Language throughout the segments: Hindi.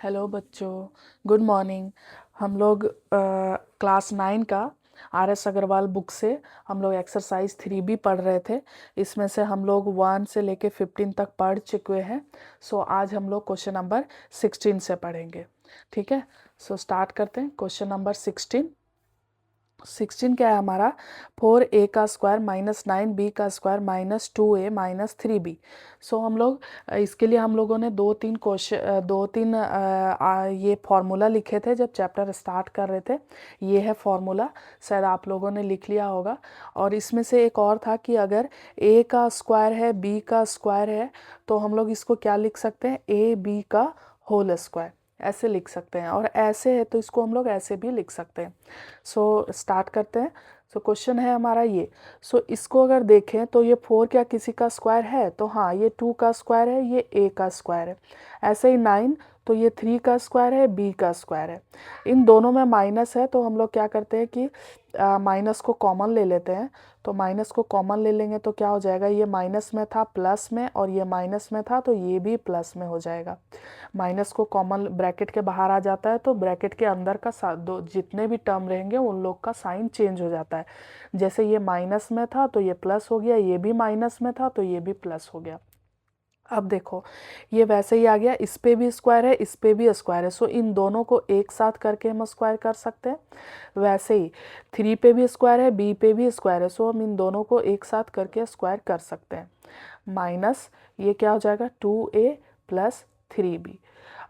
हेलो बच्चों, गुड मॉर्निंग। हम लोग क्लास 9 का RS अग्रवाल बुक से हम लोग एक्सरसाइज 3B पढ़ रहे थे। इसमें से हम लोग 1 से लेके 15 तक पढ़ चुके हैं। सो आज हम लोग क्वेश्चन नंबर 16 से पढ़ेंगे। ठीक है, सो स्टार्ट करते हैं। क्वेश्चन नंबर 16 क्या है हमारा? 4a का स्क्वायर माइनस 9b का square minus 2a minus 3b। सो हम लोग इसके लिए हम लोगों ने दो तीन ये फॉर्मूला लिखे थे जब चैप्टर स्टार्ट कर रहे थे। ये है फॉर्मूला, शायद आप लोगों ने लिख लिया होगा। और इसमें से एक और था कि अगर a का स्क्वायर है, b का स्क्वायर है, तो हम लोग इसको क्या लिख सकते हैं? ab का होल स्क्वायर ऐसे लिख सकते हैं। और ऐसे है तो इसको हम लोग ऐसे भी लिख सकते हैं। सो स्टार्ट करते हैं। सो क्वेश्चन है हमारा ये। सो इसको अगर देखें तो ये 4 क्या किसी का स्क्वायर है? तो हाँ, ये 2 का स्क्वायर है, ये a का स्क्वायर है। ऐसे ही 9, तो ये 3 का स्क्वायर है, b का स्क्वायर है। इन दोनों में माइनस है तो हम लोग क्या करते हैं कि माइनस को कॉमन ले लेते हैं। तो माइनस को कॉमन ले लेंगे तो क्या हो जाएगा? ये माइनस में था प्लस में, और ये माइनस में था तो ये भी प्लस में हो जाएगा। माइनस को कॉमन ब्रैकेट के बाहर आ जाता है तो ब्रैकेट के अंदर का दो जितने भी टर्म रहेंगे उन लोग का साइन चेंज हो जाता है। जैसे ये माइनस में था तो ये प्लस हो गया, ये भी माइनस में था तो ये भी प्लस हो गया। अब देखो, ये वैसे ही आ गया, इस पे भी स्क्वायर है, इस पे भी स्क्वायर है। सो इन दोनों को एक साथ करके हम स्क्वायर कर सकते हैं। वैसे ही 3 पे भी स्क्वायर है, b पे भी स्क्वायर है, सो हम इन दोनों को एक साथ करके स्क्वायर कर सकते हैं। माइनस ये क्या हो जाएगा? 2a plus 3b।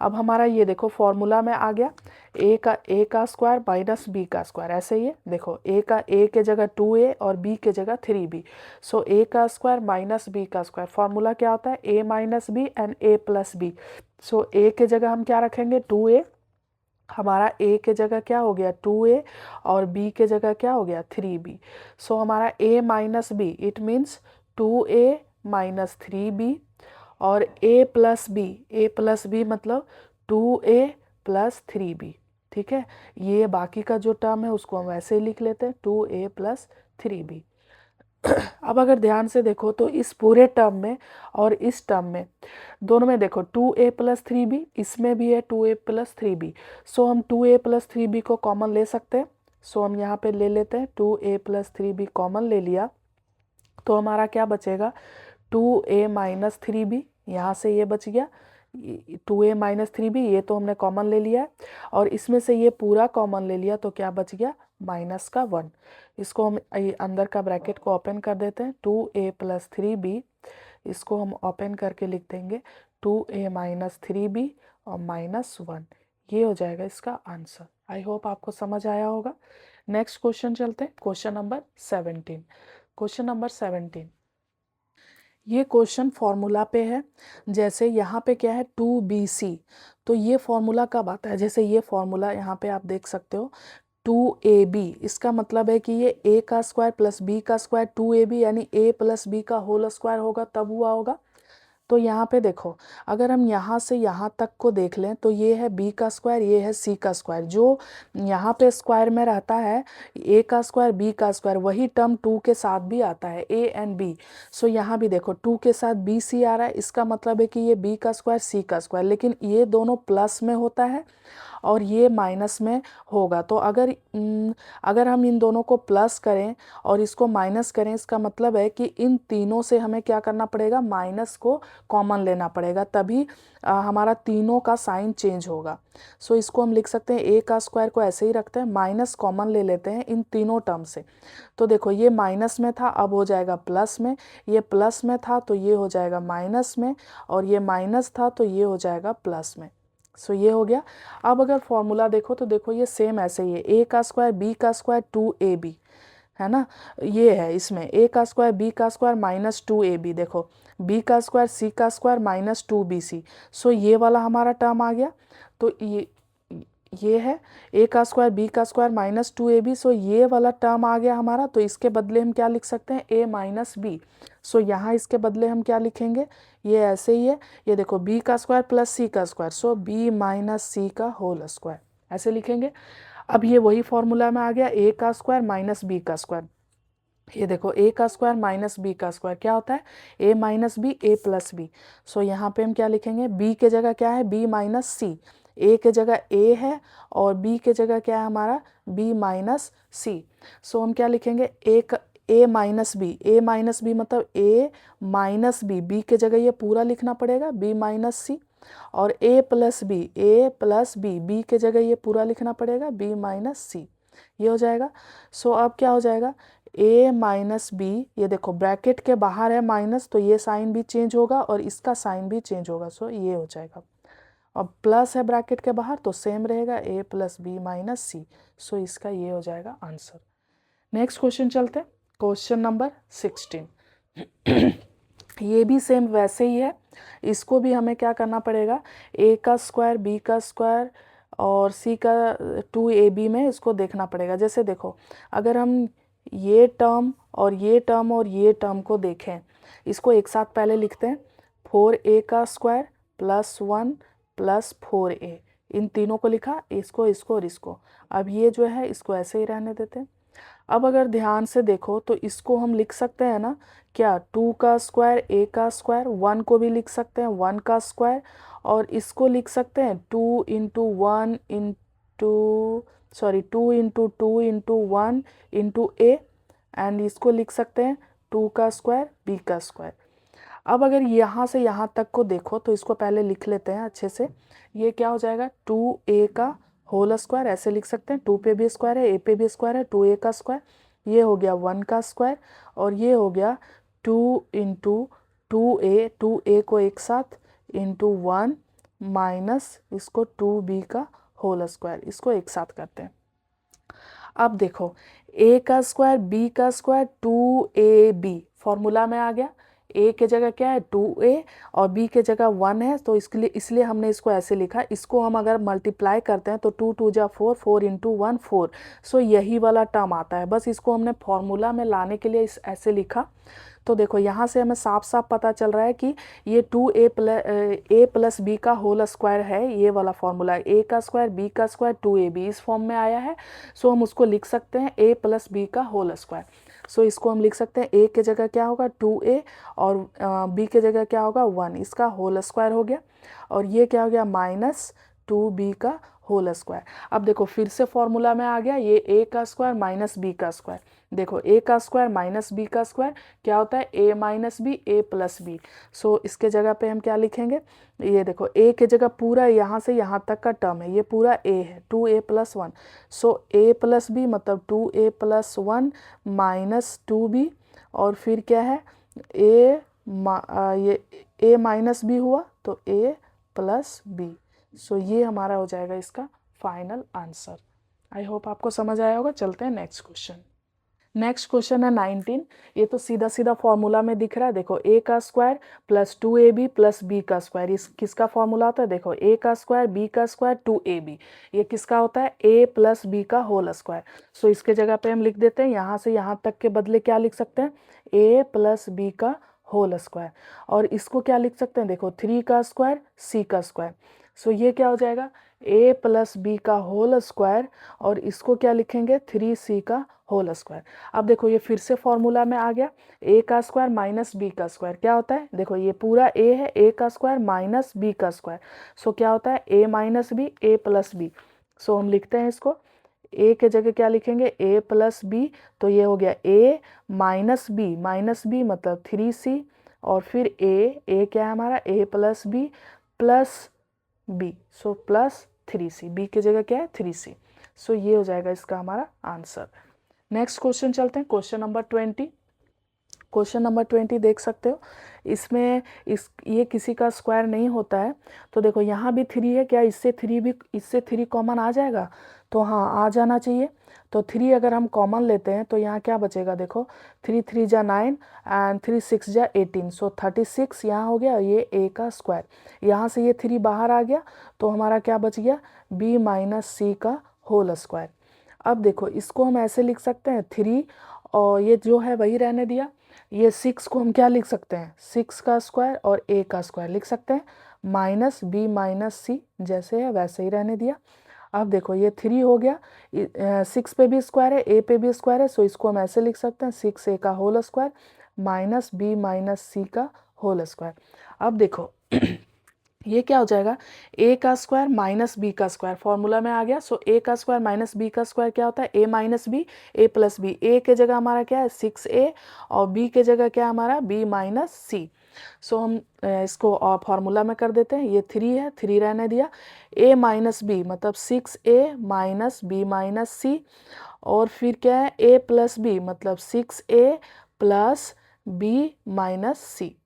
अब हमारा ये देखो फॉर्मूला में आ गया, a का स्क्वायर माइनस b का स्क्वायर। ऐसे ही है, देखो a के जगह 2a और b के जगह 3b। सो a का स्क्वायर माइनस b का स्क्वायर। फॉर्मूला क्या होता है? a minus B and a plus B. So a के जगह हम क्या रखेंगे? 2a। हमारा a के जगह क्या हो गया? 2a, और b के जगह क्या हो गया? 3b। सो हमारा a minus B it means 2a minus 3b, और a प्लस बी मतलब 2a प्लस 3b। ठीक है, ये बाकी का जो टर्म है उसको हम वैसे ही लिख लेते हैं, 2a प्लस 3b। अब अगर ध्यान से देखो तो इस पूरे टर्म में और इस टर्म में दोनों में देखो 2a प्लस 3b, इसमें भी है 2a प्लस 3b। सो हम 2a प्लस 3b को कॉमन ले सकते हैं। सो हम यहाँ पे ले लेते हैं, 2a प्लस 3b कॉमन ले लिया तो हमारा क्या बचेगा? 2a माइनस 3b, यहाँ से ये बच गया 2a माइनस 3b, ये तो हमने कॉमन ले लिया है। और इसमें से ये पूरा कॉमन ले लिया तो क्या बच गया? माइनस का 1। इसको हम अंदर का ब्रैकेट को ओपन कर देते हैं, 2a प्लस 3b, इसको हम ओपन करके लिख देंगे 2a माइनस 3b और माइनस 1। ये हो जाएगा इसका आंसर। आई होप आपको समझ आया होगा। नेक्स्ट क्वेश्चन चलते हैं, क्वेश्चन नंबर 17। क्वेश्चन नंबर 17, ये क्वेश्चन फॉर्मूला पे है। जैसे यहाँ पे क्या है? 2bc, तो ये फॉर्मूला कब आता है? जैसे ये फॉर्मूला यहाँ पे आप देख सकते हो, 2ab, इसका मतलब है कि ये a का स्क्वायर प्लस b का स्क्वायर 2ab यानी a प्लस b का होल स्क्वायर होगा, तब हुआ होगा। तो यहाँ पे देखो, अगर हम यहाँ से यहाँ तक को देख लें तो ये है b का स्क्वायर, ये है c का स्क्वायर। जो यहाँ पे स्क्वायर में रहता है a का स्क्वायर b का स्क्वायर, वही टर्म 2 के साथ भी आता है, a एंड b। सो यहाँ भी देखो 2 के साथ bc आ रहा है, इसका मतलब है कि ये b का स्क्वायर c का स्क्वायर, लेकिन ये दोनों प्लस में होता है और ये माइनस में होगा। तो अगर हम इन दोनों को प्लस करें और इसको माइनस करें, इसका मतलब है कि इन तीनों से हमें क्या करना पड़ेगा? माइनस को कॉमन लेना पड़ेगा, तभी हमारा तीनों का साइन चेंज होगा। सो इसको हम लिख सकते हैं, a का स्क्वायर को ऐसे ही रखते हैं, माइनस कॉमन ले लेते हैं इन तीनों टर्म से। तो देखो ये माइनस में था, अब हो जाएगा प्लस में, ये प्लस में था तो ये हो जाएगा माइनस में, और ये माइनस था तो ये हो जाएगा प्लस में। सो ये हो गया। अब अगर फॉर्मूला देखो तो देखो ये सेम ऐसे ही है, a का स्क्वायर b का स्क्वायर 2ab, है ना? ये है इसमें a का स्क्वायर b का स्क्वायर माइनस 2ab, देखो b का स्क्वायर c का स्क्वायर माइनस 2bc। सो ये वाला हमारा टर्म आ गया। तो ये है a का स्क्वायर b का स्क्वायर माइनस 2ab। सो ये वाला टर्म आ गया हमारा, तो इसके बदले हम क्या लिख सकते हैं? a minus B. सो यहाँ इसके बदले हम क्या लिखेंगे? ये ऐसे ही है, ये देखो b का स्क्वायर प्लस c का स्क्वायर, सो b माइनस c का होल स्क्वायर, ऐसे लिखेंगे। अब ये वही फॉर्मूला में आ गया, a का स्क्वायर माइनस b का स्क्वायर। ये देखो a का स्क्वायर माइनस b का स्क्वायर क्या होता है? a minus B, a plus B. So यहाँ पे हम क्या लिखेंगे? b के जगह क्या है? b माइनस सी। ए के जगह ए है और बी के जगह क्या है हमारा बी माइनस सी। सो हम क्या लिखेंगे ए माइनस बी मतलब ए माइनस बी के जगह ये पूरा लिखना पड़ेगा बी माइनस सी, और ए प्लस बी के जगह ये पूरा लिखना पड़ेगा बी माइनस सी, ये हो जाएगा। सो अब क्या हो जाएगा ए माइनस बी, ये देखो ब्रैकेट के बाहर है माइनस तो ये साइन भी चेंज होगा और इसका साइन भी चेंज होगा, सो ये हो जाएगा। अब प्लस है ब्रैकेट के बाहर तो सेम रहेगा ए प्लस बी माइनस सी, सो इसका ये हो जाएगा आंसर। नेक्स्ट क्वेश्चन चलते हैं, क्वेश्चन नंबर 16। ये भी सेम वैसे ही है, इसको भी हमें क्या करना पड़ेगा ए का स्क्वायर बी का स्क्वायर और सी का 2ab में इसको देखना पड़ेगा। जैसे देखो अगर हम ये टर्म और ये टर्म और ये टर्म को देखें, इसको एक साथ पहले लिखते हैं 4a का स्क्वायर प्लस 1 प्लस 4a, इन तीनों को लिखा, इसको इसको और इसको। अब ये जो है इसको ऐसे ही रहने देते हैं। अब अगर ध्यान से देखो तो इसको हम लिख सकते हैं ना क्या 2 का स्क्वायर ए का स्क्वायर, 1 को भी लिख सकते हैं 1 का स्क्वायर, और इसको लिख सकते हैं 2 into 1 into 2 into 2 into 1 into A, and इसको लिख सकते हैं 2 का स्क्वायर बी का स्क्वायर। अब अगर यहाँ से यहाँ तक को देखो तो इसको पहले लिख लेते हैं अच्छे से। ये क्या हो जाएगा 2a का होल स्क्वायर, ऐसे लिख सकते हैं 2 पे भी स्क्वायर है ए पे भी स्क्वायर है 2a का स्क्वायर, ये हो गया 1 का स्क्वायर, और ये हो गया 2 इंटू 2a को एक साथ इंटू 1 माइनस इसको 2b का होल स्क्वायर, इसको एक साथ करते हैं। अब देखो a का स्क्वायर b का स्क्वायर 2ab फॉर्मूला में आ गया, a के जगह क्या है 2a और b के जगह 1 है, तो इसलिए हमने इसको ऐसे लिखा। इसको हम अगर मल्टीप्लाई करते हैं तो 2 2 जा 4, 4 इंटू 1 4, सो यही वाला टर्म आता है। बस इसको हमने फॉर्मूला में लाने के लिए ऐसे लिखा। तो देखो यहाँ से हमें साफ साफ पता चल रहा है कि ये 2a प्लस बी का होल स्क्वायर है, ये वाला फॉर्मूला है। a का स्क्वायर b का स्क्वायर 2ab इस फॉर्म में आया है, सो हम उसको लिख सकते हैं a प्लस बी का होल स्क्वायर। सो इसको हम लिख सकते हैं a के जगह क्या होगा 2a और b के जगह क्या होगा 1, इसका होल स्क्वायर हो गया, और ये क्या हो गया माइनस 2b का होल स्क्वायर। अब देखो फिर से फॉर्मूला में आ गया, ये a का स्क्वायर माइनस b का स्क्वायर। देखो a का स्क्वायर माइनस b का स्क्वायर क्या होता है a minus B a plus B. So इसके जगह पे हम क्या लिखेंगे, ये देखो a के जगह पूरा यहाँ से यहाँ तक का टर्म है, ये पूरा a है 2a plus 1, so a plus B मतलब 2a प्लस 1 माइनस 2b, और फिर क्या है ये a माइनस बी हुआ तो a प्लस बी। सो ये हमारा हो जाएगा इसका फाइनल आंसर। आई होप आपको समझ आया होगा। चलते हैं नेक्स्ट क्वेश्चन। नेक्स्ट क्वेश्चन है 19। ये तो सीधा सीधा फॉर्मूला में दिख रहा है। देखो a का square plus 2ab plus b का स्क्वायर, इस किसका फॉर्मूला होता है, देखो a का स्क्वायर b का स्क्वायर 2ab, ये किसका होता है a प्लस b का होल स्क्वायर। सो इसके जगह पे हम लिख देते हैं यहाँ से यहाँ तक के बदले क्या लिख सकते हैं a प्लस b का होल स्क्वायर, और इसको क्या लिख सकते हैं देखो 3 का स्क्वायर c का स्क्वायर। सो ये क्या हो जाएगा a प्लस बी का होल स्क्वायर, और इसको क्या लिखेंगे 3c का होल स्क्वायर। अब देखो ये फिर से फॉर्मूला में आ गया, a का स्क्वायर माइनस बी का स्क्वायर क्या होता है, देखो ये पूरा a है, a का स्क्वायर माइनस बी का स्क्वायर, सो क्या होता है a minus B a plus B. So हम लिखते हैं इसको a के जगह क्या लिखेंगे a प्लस बी, तो ये हो गया a माइनस बी मतलब 3c, और फिर a क्या है हमारा a plus B, so plus 3c, b की जगह क्या है 3c। सो ये हो जाएगा इसका हमारा आंसर। नेक्स्ट क्वेश्चन चलते हैं, क्वेश्चन नंबर 20। क्वेश्चन नंबर 20 देख सकते हो, इसमें ये किसी का स्क्वायर नहीं होता है। तो देखो यहाँ भी 3 है, क्या इससे 3 कॉमन आ जाएगा, तो हाँ आ जाना चाहिए। तो 3 अगर हम कॉमन लेते हैं तो यहाँ क्या बचेगा, देखो 3 3 जा 9 एंड 3 6 जा 18, सो 36 यहाँ हो गया, ये a का स्क्वायर। यहाँ से ये 3 बाहर आ गया तो हमारा क्या बच गया b माइनस c का होल स्क्वायर। अब देखो इसको हम ऐसे लिख सकते हैं 3, और ये जो है वही रहने दिया। ये 6 को हम क्या लिख सकते हैं 6 का स्क्वायर और a का स्क्वायर लिख सकते हैं, माइनस b माइनस c जैसे है वैसे ही रहने दिया। अब देखो ये 3 हो गया, 6 पे भी स्क्वायर है a पे भी स्क्वायर है, सो इसको हम ऐसे लिख सकते हैं 6a का whole square minus b minus c का होल स्क्वायर। अब देखो ये क्या हो जाएगा, ए का स्क्वायर माइनस बी का स्क्वायर फॉर्मूला में आ गया। सो ए का स्क्वायर माइनस बी का स्क्वायर क्या होता है, A minus B, A plus B. A के जगह हमारा क्या है 6a और बी के जगह क्या है हमारा बी माइनस सी। सो हम इसको फॉर्मूला में कर देते हैं। ये 3 है, 3 रहने दिया। ए माइनस बी मतलब 6a माइनस बी माइनस सी, और फिर क्या है ए प्लस बी मतलब 6a प्लस बी माइनस सी।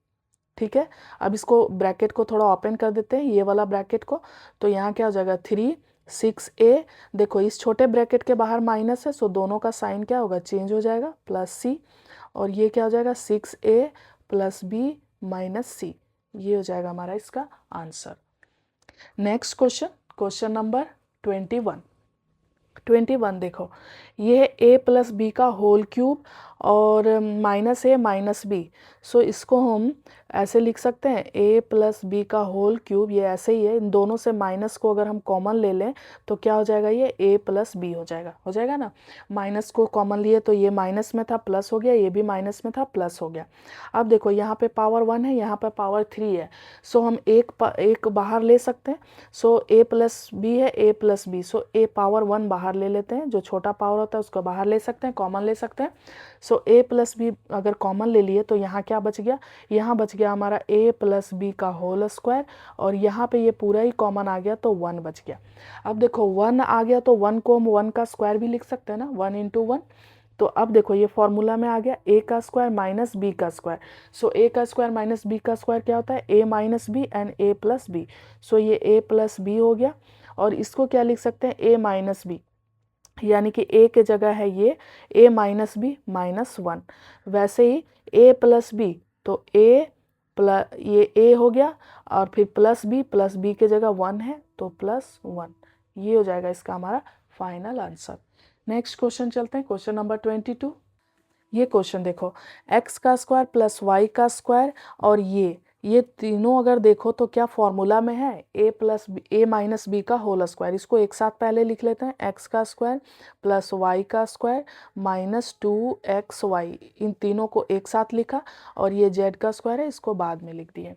ठीक है, अब इसको ब्रैकेट को थोड़ा ओपन कर देते हैं, ये वाला ब्रैकेट को। तो यहाँ क्या हो जाएगा 3 6a, देखो इस छोटे ब्रैकेट के बाहर माइनस है, सो दोनों का साइन क्या होगा चेंज हो जाएगा, प्लस सी। और ये क्या हो जाएगा 6a प्लस बी माइनस सी। ये हो जाएगा हमारा इसका answer. Next question, question number 21 देखो, ये है a प्लस बी का होल क्यूब और माइनस ए माइनस बी। सो इसको हम ऐसे लिख सकते हैं a प्लस बी का होल क्यूब, ये ऐसे ही है। इन दोनों से माइनस को अगर हम कॉमन ले लें तो क्या हो जाएगा, ये a प्लस बी हो जाएगा ना। माइनस को कॉमन लिए तो ये माइनस में था प्लस हो गया, ये भी माइनस में था प्लस हो गया। अब देखो यहाँ पे पावर 1 है, यहाँ पे पावर 3 है। सो हम एक बाहर ले सकते हैं। सो a प्लस बी है, a plus B, so a power 1 बाहर ले लेते हैं। जो छोटा पावर होता है उसको बाहर ले सकते हैं, कॉमन ले सकते हैं। सो a प्लस बी अगर कॉमन ले लिए तो यहाँ क्या बच गया, यहाँ बच गया हमारा a प्लस बी का होल स्क्वायर, और यहाँ पे ये पूरा ही कॉमन आ गया तो 1 बच गया। अब देखो 1 आ गया तो 1 को हम 1 का स्क्वायर भी लिख सकते हैं ना, 1 इंटू 1। तो अब देखो ये फॉर्मूला में आ गया a का स्क्वायर माइनस बी का स्क्वायर। सो a का स्क्वायर माइनस बी का स्क्वायर क्या होता है, a minus B and a plus B. So ये a प्लस बी हो गया, और इसको क्या लिख सकते हैं a माइनस बी, यानी कि a के जगह है ये a माइनस बी माइनस 1। वैसे ही a प्लस बी, तो a प्लस ये a हो गया, और फिर प्लस बी के जगह 1 है तो प्लस 1। ये हो जाएगा इसका हमारा फाइनल आंसर। नेक्स्ट क्वेश्चन चलते हैं, क्वेश्चन नंबर 22। ये क्वेश्चन देखो, x का स्क्वायर प्लस वाई का स्क्वायर, और ये तीनों अगर देखो तो क्या फॉर्मूला में है a plus A minus B का होल स्क्वायर। इसको एक साथ पहले लिख लेते हैं, x का स्क्वायर प्लस वाई का स्क्वायर माइनस 2xy, इन तीनों को एक साथ लिखा, और ये z का स्क्वायर है, इसको बाद में लिख दिए।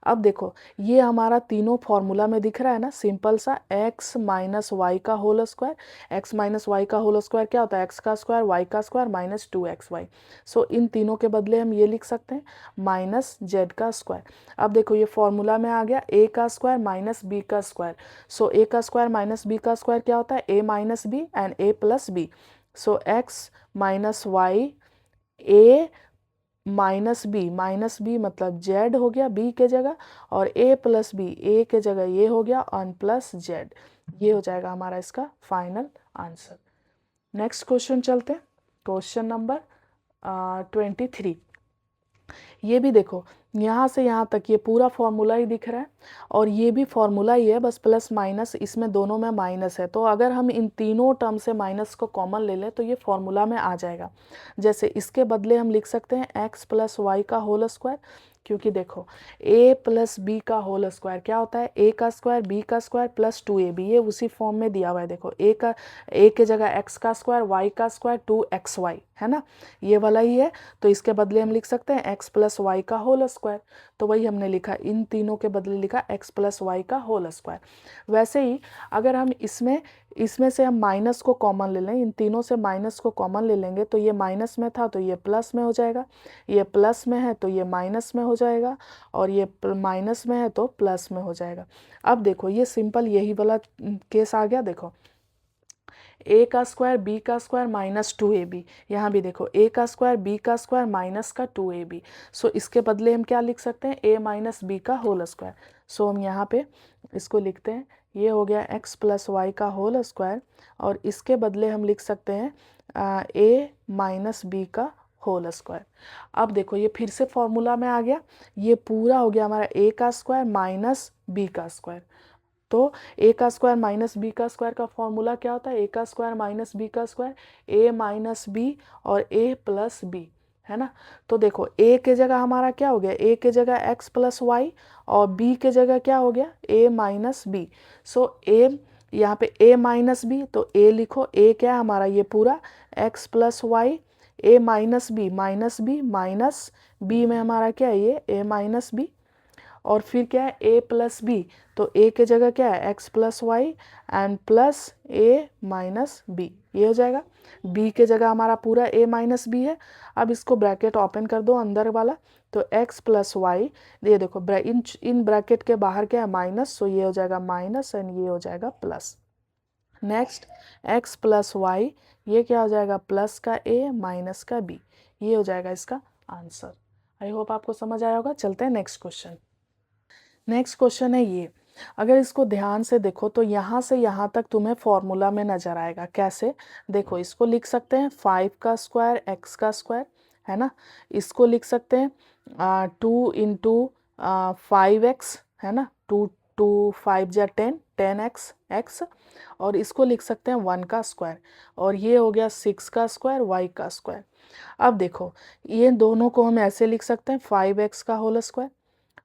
अब देखो ये हमारा तीनों फॉर्मूला में दिख रहा है ना, सिंपल सा x माइनस वाई का whole square. x minus Y का होल स्क्वायर क्या होता है, x का स्क्वायर वाई का स्क्वायर माइनस 2xy। सो इन तीनों के बदले हम ये लिख सकते हैं माइनस z का स्क्वायर। अब देखो ये फॉर्मूला में आ गया a का स्क्वायर माइनस b का स्क्वायर। सो a का स्क्वायर माइनस b का स्क्वायर क्या होता है, a minus B and a plus B. So x minus Y a minus B मतलब z हो गया b के जगह, और a प्लस बी a के जगह ये हो गया ऑन प्लस z। ये हो जाएगा हमारा इसका फाइनल आंसर। नेक्स्ट क्वेश्चन चलते हैं, क्वेश्चन नंबर 23। ये भी देखो यहाँ से यहाँ तक ये पूरा फॉर्मूला ही दिख रहा है, और ये भी फॉर्मूला ही है, बस प्लस माइनस इसमें दोनों में माइनस है। तो अगर हम इन तीनों टर्म से माइनस को कॉमन ले लें तो ये फॉर्मूला में आ जाएगा। जैसे इसके बदले हम लिख सकते हैं x प्लस वाई का होल स्क्वायर, क्योंकि देखो a प्लस बी का होल स्क्वायर क्या होता है, a का स्क्वायर b का स्क्वायर प्लस 2ab, ये उसी फॉर्म में दिया हुआ है। देखो a के जगह x का स्क्वायर y का स्क्वायर 2xy है ना, ये वाला ही है। तो इसके बदले हम लिख सकते हैं x प्लस वाई का होल स्क्वायर। तो वही हमने लिखा, इन तीनों के बदले लिखा x प्लस वाई का होल स्क्वायर। वैसे ही अगर हम इसमें से हम माइनस को कॉमन ले लें, इन तीनों से माइनस को कॉमन ले लेंगे तो ये माइनस में था तो ये प्लस में हो जाएगा, ये प्लस में है तो ये माइनस में हो जाएगा, और ये माइनस में है तो प्लस में हो जाएगा। अब देखो ये सिंपल यही वाला केस आ गया। देखो a का स्क्वायर b का स्क्वायर माइनस 2ab, यहाँ भी देखो a का स्क्वायर b का स्क्वायर माइनस का 2ab। सो इसके बदले हम क्या लिख सकते हैं, a माइनस बी का होल स्क्वायर। सो हम यहाँ पे इसको लिखते हैं, ये हो गया x प्लस वाई का होल स्क्वायर, और इसके बदले हम लिख सकते हैं a माइनस बी का होल स्क्वायर। अब देखो ये फिर से फॉर्मूला में आ गया, ये पूरा हो गया हमारा a का स्क्वायर माइनस b का स्क्वायर। तो a का स्क्वायर माइनस बी का स्क्वायर का फॉर्मूला क्या होता है, a का स्क्वायर माइनस बी का स्क्वायर a माइनस बी और a प्लस बी है ना। तो देखो a के जगह हमारा क्या हो गया, a के जगह x प्लस वाई, और b के जगह क्या हो गया a minus B. So a यहाँ पे a माइनस बी, तो a लिखो, a क्या है हमारा ये पूरा x plus Y, a minus B minus b में हमारा क्या है ये a माइनस बी, और फिर क्या है a प्लस बी, तो a के जगह क्या है x plus Y and plus a minus B, ये हो जाएगा। b के जगह हमारा पूरा a माइनस बी है। अब इसको ब्रैकेट ओपन कर दो अंदर वाला, तो x प्लस वाई, ये देखो इन ब्रैकेट के बाहर क्या है माइनस, सो ये हो जाएगा माइनस एंड ये हो जाएगा plus. Next x plus Y, ये क्या हो जाएगा प्लस का a माइनस का b, ये हो जाएगा इसका आंसर। आई होप आपको समझ आया होगा। चलते हैं नेक्स्ट क्वेश्चन। नेक्स्ट क्वेश्चन है ये, अगर इसको ध्यान से देखो तो यहाँ से यहाँ तक तुम्हें फॉर्मूला में नजर आएगा। कैसे, देखो इसको लिख सकते हैं 5 का स्क्वायर एक्स का स्क्वायर, है ना। इसको लिख सकते हैं 2 इंटू 5x, है ना, 2 2 5 जा 10, 10x x, और इसको लिख सकते हैं 1 का स्क्वायर, और ये हो गया 6 का स्क्वायर y का स्क्वायर। अब देखो ये दोनों को हम ऐसे लिख सकते हैं 5x का होल स्क्वायर,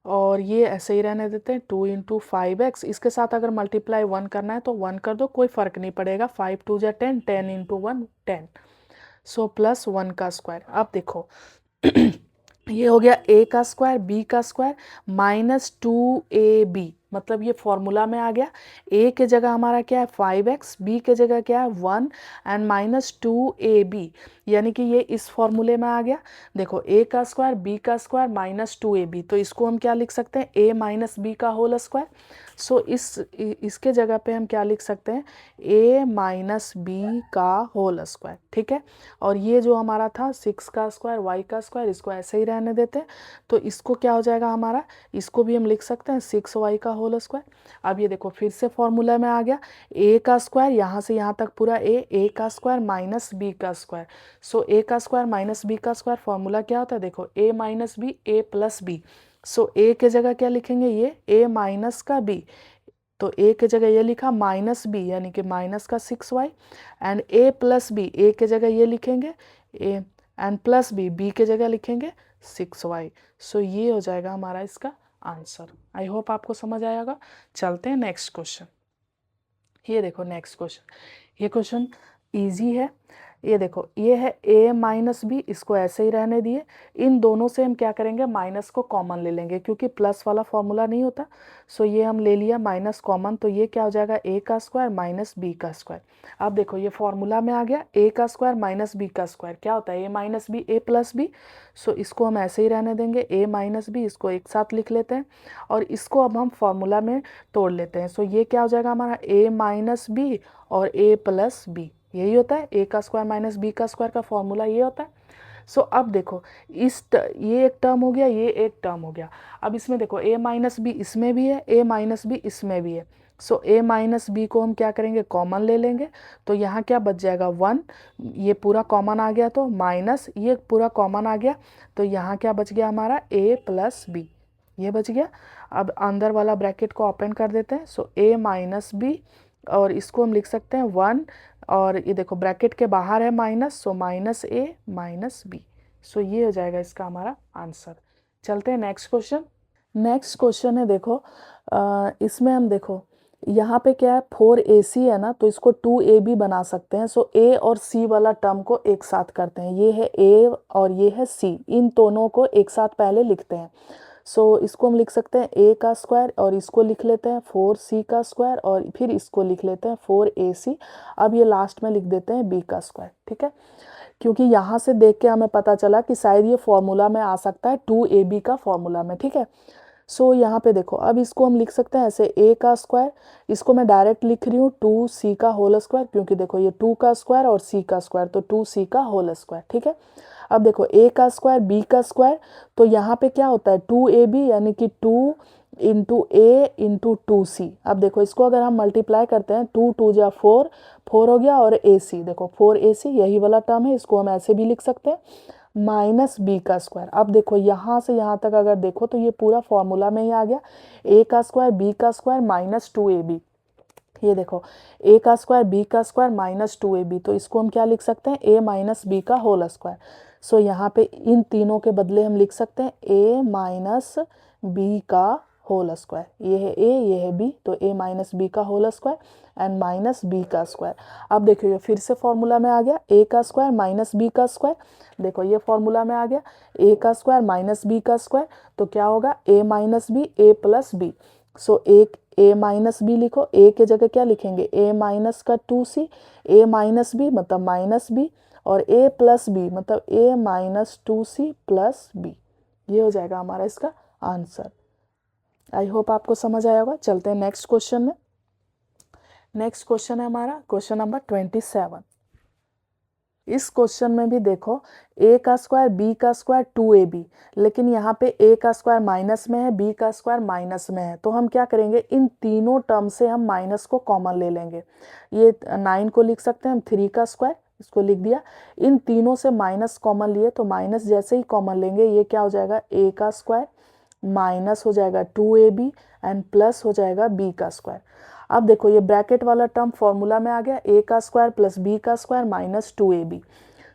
और ये ऐसे ही रहने देते हैं 2 इंटू 5x। इसके साथ अगर मल्टीप्लाई 1 करना है तो 1 कर दो, कोई फ़र्क नहीं पड़ेगा। 5 2 जा 10, 10 इंटू 1 10, सो प्लस 1 का स्क्वायर। अब देखो ये हो गया a का स्क्वायर b का स्क्वायर माइनस 2ab, मतलब ये फॉर्मूला में आ गया। a के जगह हमारा क्या है 5x, b के जगह क्या है 1 एंड माइनस 2ab, यानी कि ये इस फॉर्मूले में आ गया। देखो a का स्क्वायर b का स्क्वायर माइनस 2ab, तो इसको हम क्या लिख सकते हैं a माइनस b का होल स्क्वायर। सो इसके जगह पे हम क्या लिख सकते हैं a माइनस b का होल स्क्वायर, ठीक है। और ये जो हमारा था 6 का स्क्वायर y का स्क्वायर, इसको ऐसे ही रहने देते हैं। तो इसको क्या हो जाएगा हमारा, इसको भी हम लिख सकते हैं 6y का होल स्क्वायर। अब ये देखो फिर से फॉर्मूला में आ गया, a का स्क्वायर यहाँ से यहाँ तक पूरा a का स्क्वायर माइनस b का स्क्वायर। सो a का स्क्वायर माइनस b का स्क्वायर फॉर्मूला क्या होता है, देखो a minus B a plus B. So a के जगह क्या लिखेंगे, ये a माइनस का b, तो a के जगह ये लिखा माइनस बी यानी कि माइनस का 6y, and a plus B, a के जगह ये लिखेंगे a and plus B, b के जगह लिखेंगे 6y। सो ये हो जाएगा हमारा इसका आंसर। आई होप आपको समझ आया होगा। चलते हैं नेक्स्ट क्वेश्चन। ये देखो नेक्स्ट क्वेश्चन, ये क्वेश्चन इजी है। ये देखो ये है a माइनस बी, इसको ऐसे ही रहने दिए। इन दोनों से हम क्या करेंगे माइनस को कॉमन ले लेंगे, क्योंकि प्लस वाला फॉर्मूला नहीं होता। सो ये हम ले लिया माइनस कॉमन, तो ये क्या हो जाएगा a का स्क्वायर माइनस b का स्क्वायर। अब देखो ये फॉर्मूला में आ गया a का स्क्वायर माइनस b का स्क्वायर, क्या होता है a minus B a plus B. So इसको हम ऐसे ही रहने देंगे a माइनस बी, इसको एक साथ लिख लेते हैं, और इसको अब हम फॉर्मूला में तोड़ लेते हैं। सो ये क्या हो जाएगा हमारा a माइनस बी और a प्लस बी, यही होता है a का स्क्वायर माइनस b का स्क्वायर का फॉर्मूला ये होता है। सो अब देखो ये एक टर्म हो गया, ये एक टर्म हो गया। अब इसमें देखो a माइनस बी इसमें भी है, a माइनस बी इसमें भी है। सो a माइनस बी को हम क्या करेंगे कॉमन ले लेंगे, तो यहाँ क्या बच जाएगा 1, ये पूरा कॉमन आ गया, तो माइनस ये पूरा कॉमन आ गया, तो यहाँ क्या बच गया हमारा a प्लस बी, ये बच गया। अब अंदर वाला ब्रैकेट को ओपन कर देते हैं। सो a माइनस बी, और इसको हम लिख सकते हैं 1, और ये देखो ब्रैकेट के बाहर है minus, so minus a minus B. So ये हो जाएगा इसका हमारा आंसर। चलते हैं नेक्स्ट क्वेश्चन। नेक्स्ट क्वेश्चन है देखो इसमें हम देखो यहाँ पे क्या है 4ac है ना, तो इसको 2ab बना सकते हैं। सो a और c वाला टर्म को एक साथ करते हैं, ये है a और ये है c, इन दोनों को एक साथ पहले लिखते हैं। सो इसको हम लिख सकते हैं a का स्क्वायर, और इसको लिख लेते हैं 4c का स्क्वायर, और फिर इसको लिख लेते हैं 4ac। अब ये लास्ट में लिख देते हैं b का स्क्वायर, ठीक है, क्योंकि यहाँ से देख के हमें पता चला कि शायद ये फॉर्मूला में आ सकता है 2ab का फॉर्मूला में, ठीक है। सो यहाँ पे देखो अब इसको हम लिख सकते हैं ऐसे a का स्क्वायर, इसको मैं डायरेक्ट लिख रही हूँ 2c का होल स्क्वायर, क्योंकि देखो ये 2 का स्क्वायर और c का स्क्वायर, तो 2c का होल स्क्वायर, ठीक है। अब देखो a का स्क्वायर b का स्क्वायर, तो यहाँ पे क्या होता है 2ab यानी कि 2 इंटू a इंटू 2c। अब देखो इसको अगर हम मल्टीप्लाई करते हैं 2 2 जा 4, 4 हो गया, और ac देखो 4ac यही वाला टर्म है, इसको हम ऐसे भी लिख सकते हैं माइनस b का स्क्वायर। अब देखो यहाँ से यहाँ तक अगर देखो तो ये पूरा फॉर्मूला में ही आ गया, a का स्क्वायर b का स्क्वायर माइनस 2ab। ये देखो a का स्क्वायर b का स्क्वायर माइनस 2ab, तो इसको हम क्या लिख सकते हैं a माइनस b का होल स्क्वायर। सो यहाँ पे इन तीनों के बदले हम लिख सकते हैं a माइनस b का होल स्क्वायर, ये है ए ये है बी, तो ए माइनस बी का whole square and minus B का स्क्वायर। अब देखो ये फिर से फॉर्मूला में आ गया ए का स्क्वायर माइनस बी का स्क्वायर, देखो ये फॉर्मूला में आ गया ए का स्क्वायर माइनस बी का स्क्वायर, तो क्या होगा ए minus B A plus B. सो एक ए माइनस बी लिखो, ए के जगह क्या लिखेंगे ए माइनस का 2c, ए माइनस बी मतलब माइनस बी, और ए प्लस बी मतलब ए माइनस 2c प्लस बी। ये हो जाएगा हमारा इसका आंसर। आई होप आपको समझ आया होगा। चलते हैं नेक्स्ट क्वेश्चन में। नेक्स्ट क्वेश्चन है हमारा क्वेश्चन नंबर 27। इस क्वेश्चन में भी देखो a का स्क्वायर b का स्क्वायर 2ab, लेकिन यहाँ पे a का स्क्वायर माइनस में है, b का स्क्वायर माइनस में है, तो हम क्या करेंगे इन तीनों टर्म से हम माइनस को कॉमन ले लेंगे। ये 9 को लिख सकते हैं हम 3 का स्क्वायर, इसको लिख दिया। इन तीनों से माइनस कॉमन लिए तो माइनस जैसे ही कॉमन लेंगे ये क्या हो जाएगा a का स्क्वायर माइनस हो जाएगा 2ab एंड प्लस हो जाएगा b का स्क्वायर। अब देखो ये ब्रैकेट वाला टर्म फॉर्मूला में आ गया a का स्क्वायर प्लस b का स्क्वायर माइनस 2ab।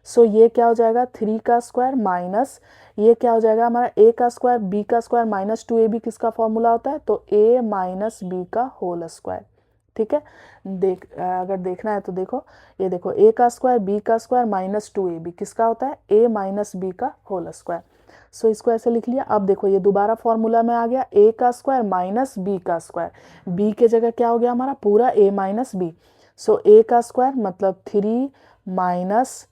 सो ये क्या हो जाएगा 3 का स्क्वायर माइनस ये क्या हो जाएगा हमारा a का स्क्वायर b का स्क्वायर माइनस 2ab किसका फॉर्मूला होता है, तो a माइनस b का होल स्क्वायर। ठीक है, अगर देखना है तो देखो ये देखो a का स्क्वायर b का स्क्वायर माइनस 2ab किसका होता है a माइनस b का होल स्क्वायर। सो इसको ऐसे लिख लिया। अब देखो ये दोबारा फॉर्मूला में आ गया a का स्क्वायर माइनस b का स्क्वायर, b के जगह क्या हो गया हमारा पूरा a minus b। So a का स्क्वायर मतलब 3 माइनस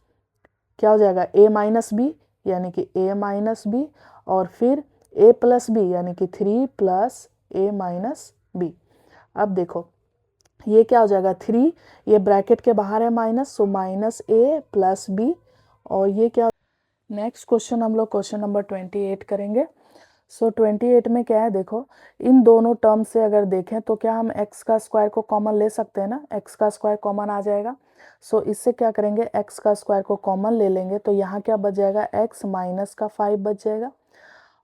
क्या हो जाएगा a माइनस बी यानी कि a माइनस बी, और फिर a प्लस बी यानी कि 3 प्लस a माइनस बी। अब देखो ये क्या हो जाएगा 3, ये ब्रैकेट के बाहर है minus, so minus a plus B, और ये क्या। नेक्स्ट क्वेश्चन हम लोग क्वेश्चन नंबर 28 करेंगे। सो 28 में क्या है देखो इन दोनों टर्म से अगर देखें तो क्या हम x का स्क्वायर को कॉमन ले सकते हैं ना, x का स्क्वायर कॉमन आ जाएगा। सो इससे क्या करेंगे x का स्क्वायर को कॉमन ले लेंगे तो यहाँ क्या बच जाएगा x माइनस का 5 बच जाएगा,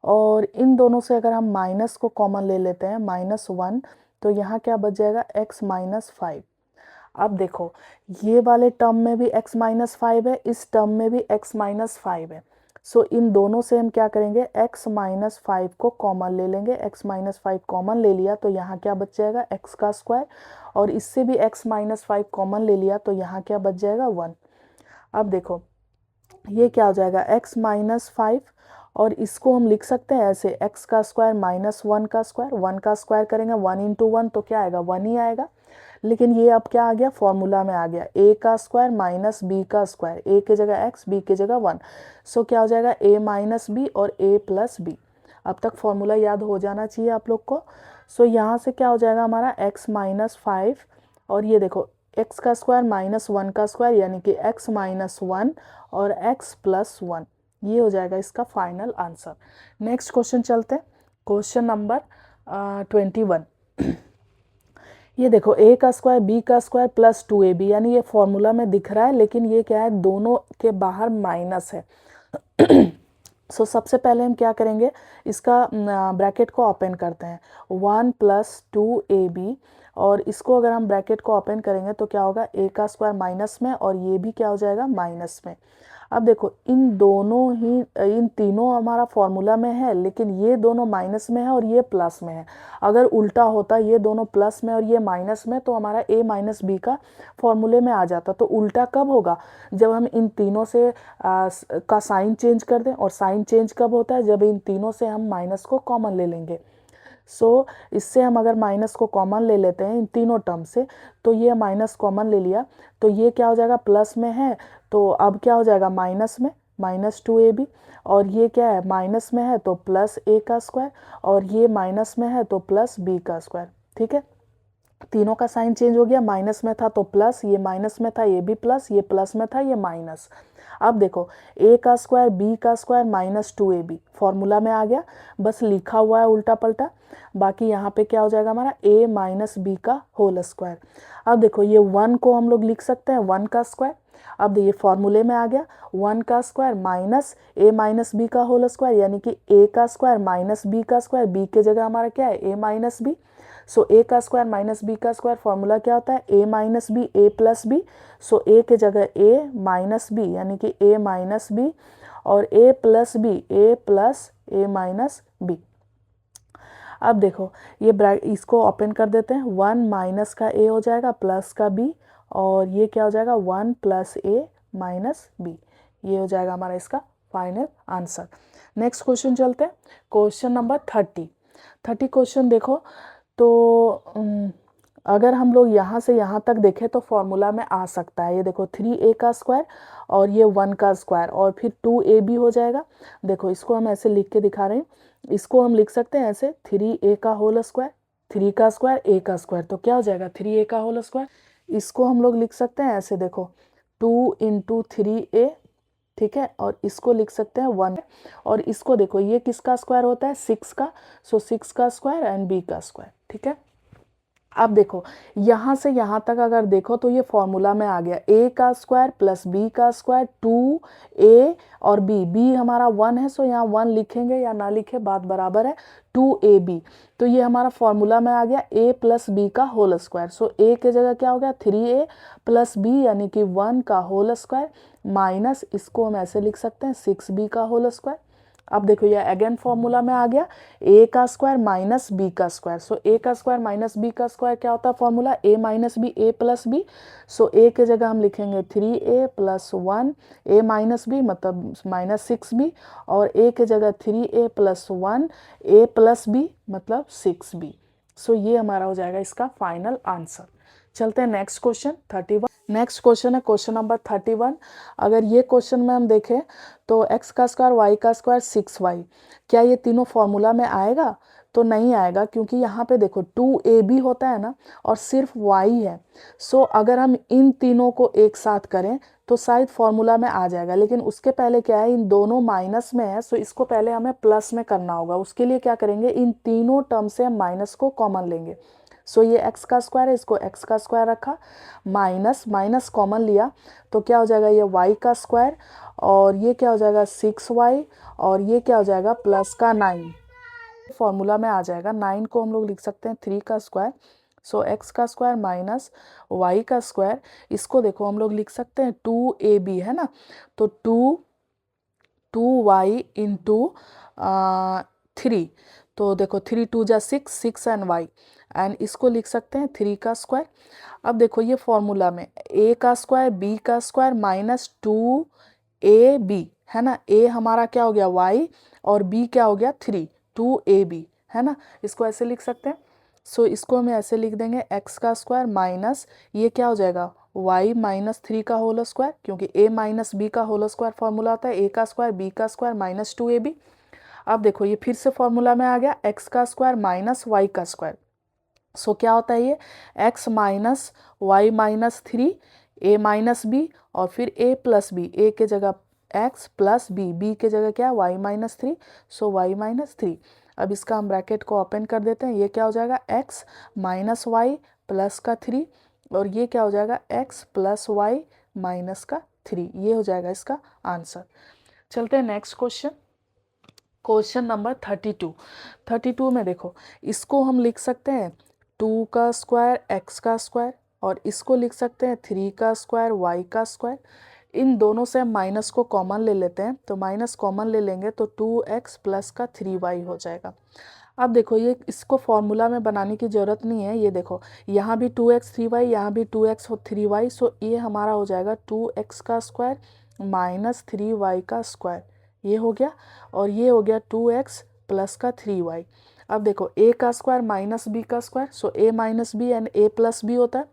और इन दोनों से अगर हम माइनस को कॉमन ले लेते हैं -1 तो यहाँ क्या बच जाएगा x माइनस 5। अब देखो ये वाले टर्म में भी x माइनस 5 है, इस टर्म में भी x माइनस 5 है। सो इन दोनों से हम क्या करेंगे x माइनस 5 को कॉमन ले लेंगे, x माइनस 5 कॉमन ले लिया तो यहाँ क्या बच जाएगा x का स्क्वायर, और इससे भी x माइनस 5 कॉमन ले लिया तो यहाँ क्या बच जाएगा 1। अब देखो ये क्या हो जाएगा x माइनस 5, और इसको हम लिख सकते हैं ऐसे x का स्क्वायर माइनस 1 का स्क्वायर, 1 का स्क्वायर करेंगे 1 इंटू 1 तो क्या आएगा 1 ही आएगा। लेकिन ये अब क्या आ गया फॉर्मूला में आ गया a का स्क्वायर माइनस b का स्क्वायर, a के जगह x b के जगह 1, सो क्या हो जाएगा a माइनस b और a प्लस b। अब तक फॉर्मूला याद हो जाना चाहिए आप लोग को। सो यहाँ से क्या हो जाएगा हमारा x माइनस 5, और ये देखो x का स्क्वायर माइनस 1 का स्क्वायर यानी कि x माइनस 1 और x प्लस 1, ये हो जाएगा इसका फाइनल आंसर। नेक्स्ट क्वेश्चन चलते हैं क्वेश्चन नंबर 21। ये देखो a का स्क्वायर b का स्क्वायर प्लस 2ab, यानी ये फॉर्मूला में दिख रहा है लेकिन ये क्या है दोनों के बाहर माइनस है। सो सबसे पहले हम क्या करेंगे इसका ब्रैकेट को ओपन करते हैं 1 प्लस 2ab, और इसको अगर हम ब्रैकेट को ओपन करेंगे तो क्या होगा a का स्क्वायर माइनस में और ये भी क्या हो जाएगा माइनस में। अब देखो इन तीनों हमारा फॉर्मूला में है लेकिन ये दोनों माइनस में है और ये प्लस में है। अगर उल्टा होता ये दोनों प्लस में और ये माइनस में तो हमारा a माइनस बी का फॉर्मूले में आ जाता। तो उल्टा कब होगा जब हम इन तीनों से का साइन चेंज कर दें, और साइन चेंज कब होता है जब इन तीनों से हम माइनस को कॉमन ले लेंगे। सो इससे हम अगर माइनस को कॉमन ले लेते हैं इन तीनों टर्म से तो ये माइनस कॉमन ले लिया तो ये क्या हो जाएगा प्लस में है, तो अब क्या हो जाएगा माइनस में माइनस 2ab, और ये क्या है माइनस में है तो प्लस a का स्क्वायर, और ये माइनस में है तो प्लस b का स्क्वायर। ठीक है, तीनों का साइन चेंज हो गया, माइनस में था तो प्लस, ये माइनस में था ये भी प्लस, ये प्लस में था ये माइनस। अब देखो a का स्क्वायर b का स्क्वायर माइनस 2ab फॉर्मूला में आ गया, बस लिखा हुआ है उल्टा पलटा। बाकी यहाँ पे क्या हो जाएगा हमारा a माइनस बी का होल स्क्वायर। अब देखो ये 1 को हम लोग लिख सकते हैं 1 का स्क्वायर। अब ये फॉर्मूले में आ गया 1 का square minus a minus B का होल स्क्वायर, यानी कि a का स्क्वायर माइनस b का स्क्वायर, b के जगह हमारा क्या है a minus B. So a का स्क्वायर माइनस b का स्क्वायर फॉर्मूला क्या होता है a minus B a plus B. So a के जगह a माइनस बी यानी कि a माइनस बी, और a plus B a plus a minus B. अब देखो ये इसको ओपन कर देते हैं, 1 माइनस का a हो जाएगा प्लस का b, और ये क्या हो जाएगा 1 प्लस a माइनस b। ये हो जाएगा हमारा इसका फाइनल आंसर। नेक्स्ट क्वेश्चन चलते हैं, क्वेश्चन नंबर 30 क्वेश्चन देखो। तो अगर हम लोग यहाँ से यहाँ तक देखें तो फॉर्मूला में आ सकता है। ये देखो 3a का स्क्वायर और ये 1 का स्क्वायर और फिर 2ab हो जाएगा। देखो इसको हम ऐसे लिख के दिखा रहे हैं, इसको हम लिख सकते हैं ऐसे 3a का होल स्क्वायर, 3 का स्क्वायर a का स्क्वायर, तो क्या हो जाएगा 3a का होल स्क्वायर। इसको हम लोग लिख सकते हैं ऐसे, देखो 2 इंटू 3a, ठीक है, और इसको लिख सकते हैं 1, और इसको देखो ये किसका स्क्वायर होता है 6 का, सो 6 का स्क्वायर एंड b का स्क्वायर, ठीक है। अब देखो यहाँ से यहाँ तक अगर देखो तो ये फॉर्मूला में आ गया, a का स्क्वायर प्लस b का स्क्वायर 2a और b हमारा 1 है, सो यहाँ 1 लिखेंगे या ना लिखे बात बराबर है, 2ab। तो ये हमारा फॉर्मूला में आ गया a प्लस b का होल स्क्वायर, सो a के जगह क्या हो गया 3a प्लस b यानी कि 1 का होल स्क्वायर माइनस इसको हम ऐसे लिख सकते हैं 6b का होल स्क्वायर। अब देखो ये अगेन फॉर्मूला में आ गया, a का स्क्वायर माइनस b का स्क्वायर, सो a का स्क्वायर माइनस b का स्क्वायर क्या होता है formula, a minus b a plus b, so a के जगह हम लिखेंगे 3a plus 1 a minus b मतलब माइनस 6b, और a के जगह 3a plus 1 a plus b मतलब 6b। सो ये हमारा हो जाएगा इसका फाइनल आंसर। चलते हैं नेक्स्ट क्वेश्चन 31। नेक्स्ट क्वेश्चन है क्वेश्चन नंबर 31। अगर ये क्वेश्चन में हम देखें तो x का स्क्वायर y का स्क्वायर 6y, क्या ये तीनों फॉर्मूला में आएगा, तो नहीं आएगा, क्योंकि यहाँ पे देखो 2ab होता है ना और सिर्फ y है। सो अगर हम इन तीनों को एक साथ करें तो शायद फॉर्मूला में आ जाएगा, लेकिन उसके पहले क्या है इन दोनों माइनस में है, सो इसको पहले हमें प्लस में करना होगा। उसके लिए क्या करेंगे, इन तीनों टर्म से हम माइनस को कॉमन लेंगे। सो ये x का स्क्वायर है, इसको x का स्क्वायर रखा, माइनस माइनस कॉमन लिया तो क्या हो जाएगा ये y का स्क्वायर, और ये क्या हो जाएगा 6y, और ये क्या हो जाएगा प्लस का 9, फॉर्मूला में आ जाएगा। 9 को हम लोग लिख सकते हैं 3 का स्क्वायर, सो x का स्क्वायर माइनस y का स्क्वायर, इसको देखो हम लोग लिख सकते हैं 2ab है ना, तो 2y इंटू 3, तो देखो 3 2 जा 6, 6 एंड y, एंड इसको लिख सकते हैं 3 का स्क्वायर। अब देखो ये फॉर्मूला में a का स्क्वायर b का स्क्वायर माइनस 2ab है ना, a हमारा क्या हो गया y और b क्या हो गया 3, 2ab है ना, इसको ऐसे लिख सकते हैं। सो इसको हम ऐसे लिख देंगे x का स्क्वायर माइनस ये क्या हो जाएगा y माइनस 3 का होल स्क्वायर, क्योंकि a माइनस b का होल स्क्वायर फॉर्मूला होता है a का स्क्वायर b का स्क्वायर माइनस 2ab। अब देखो ये फिर से फॉर्मूला में आ गया x का स्क्वायर माइनस y का स्क्वायर, सो क्या होता है ये x minus Y minus 3 a minus B और फिर a प्लस बी, a के जगह x प्लस b, b के जगह क्या y माइनस 3, सो y माइनस 3। अब इसका हम ब्रैकेट को ओपन कर देते हैं, ये क्या हो जाएगा x माइनस वाई प्लस का 3, और ये क्या हो जाएगा x प्लस वाई माइनस का 3, ये हो जाएगा इसका आंसर। चलते हैं नेक्स्ट क्वेश्चन, क्वेश्चन नंबर 32 में देखो इसको हम लिख सकते हैं 2 का स्क्वायर x का स्क्वायर, और इसको लिख सकते हैं 3 का स्क्वायर y का स्क्वायर। इन दोनों से हम माइनस को कॉमन ले लेते हैं, तो माइनस कॉमन ले लेंगे तो 2x प्लस का 3y हो जाएगा। अब देखो ये इसको फॉर्मूला में बनाने की ज़रूरत नहीं है, ये देखो यहाँ भी 2x 3y, यहाँ भी 2x और 3y, सो ये हमारा हो जाएगा 2x का स्क्वायर माइनस 3y का स्क्वायर, ये हो गया, और ये हो गया 2x प्लस का 3y। अब देखो a का स्क्वायर माइनस b का square, so a minus B and a plus B होता है।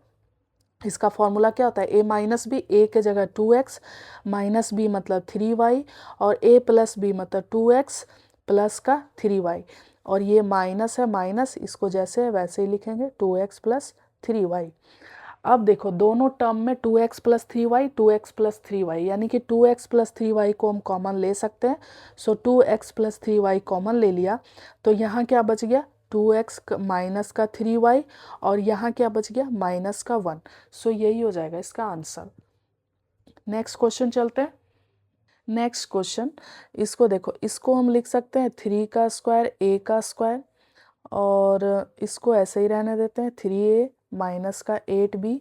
इसका फॉर्मूला क्या होता है a माइनस बी, a के जगह 2x माइनस b मतलब 3y, और a प्लस b मतलब 2x प्लस का 3y, और ये माइनस है माइनस, इसको जैसे है वैसे ही लिखेंगे 2x प्लस 3y। अब देखो दोनों टर्म में 2x plus 3y 2x plus 3y, यानी कि 2x प्लस 3y को हम कॉमन ले सकते हैं, सो 2x प्लस 3y कॉमन ले लिया तो यहाँ क्या बच गया 2x माइनस का 3y, और यहाँ क्या बच गया माइनस का 1, सो यही हो जाएगा इसका आंसर। नेक्स्ट क्वेश्चन चलते हैं। नेक्स्ट क्वेश्चन, इसको देखो इसको हम लिख सकते हैं 3 का स्क्वायर a का स्क्वायर, और इसको ऐसे ही रहने देते हैं 3a माइनस का 8b,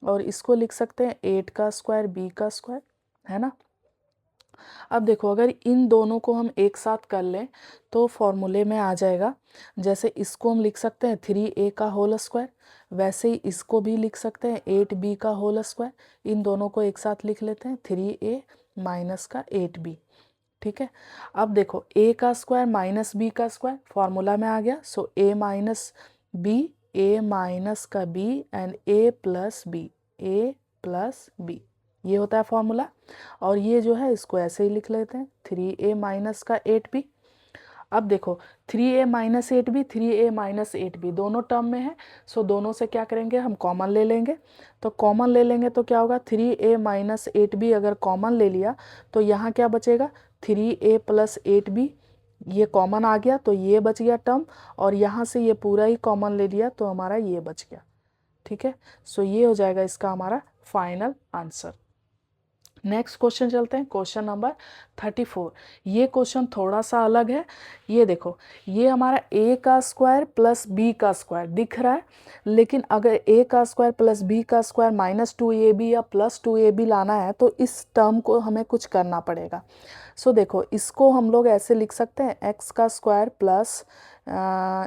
और इसको लिख सकते हैं 8 का स्क्वायर b का स्क्वायर, है ना। अब देखो अगर इन दोनों को हम एक साथ कर लें तो फॉर्मूले में आ जाएगा। जैसे इसको हम लिख सकते हैं 3a का होल स्क्वायर, वैसे ही इसको भी लिख सकते हैं 8b का होल स्क्वायर। इन दोनों को एक साथ लिख लेते हैं 3a माइनस का 8b। ठीक है, अब देखो a का स्क्वायर माइनस b का स्क्वायर फॉर्मूला में आ गया। सो a minus b, a minus का b and a plus b, ये होता है फॉर्मूला। और ये जो है इसको ऐसे ही लिख लेते हैं 3a माइनस का 8b। अब देखो 3a minus 8b, 3a minus 8b दोनों टर्म में है। सो दोनों से क्या करेंगे, हम कॉमन ले लेंगे। तो कॉमन ले लेंगे तो क्या होगा, 3a माइनस 8b अगर कॉमन ले लिया तो यहाँ क्या बचेगा 3a प्लस 8b, ये कॉमन आ गया तो ये बच गया टर्म, और यहाँ से ये पूरा ही कॉमन ले लिया तो हमारा ये बच गया। ठीक है, सो ये हो जाएगा इसका हमारा फाइनल आंसर। नेक्स्ट क्वेश्चन चलते हैं, क्वेश्चन नंबर 34। ये क्वेश्चन थोड़ा सा अलग है। ये देखो, ये हमारा a का स्क्वायर प्लस b का स्क्वायर दिख रहा है, लेकिन अगर a का स्क्वायर प्लस b का स्क्वायर माइनस 2ab या प्लस 2ab लाना है तो इस टर्म को हमें कुछ करना पड़ेगा। सो देखो इसको हम लोग ऐसे लिख सकते हैं x का स्क्वायर प्लस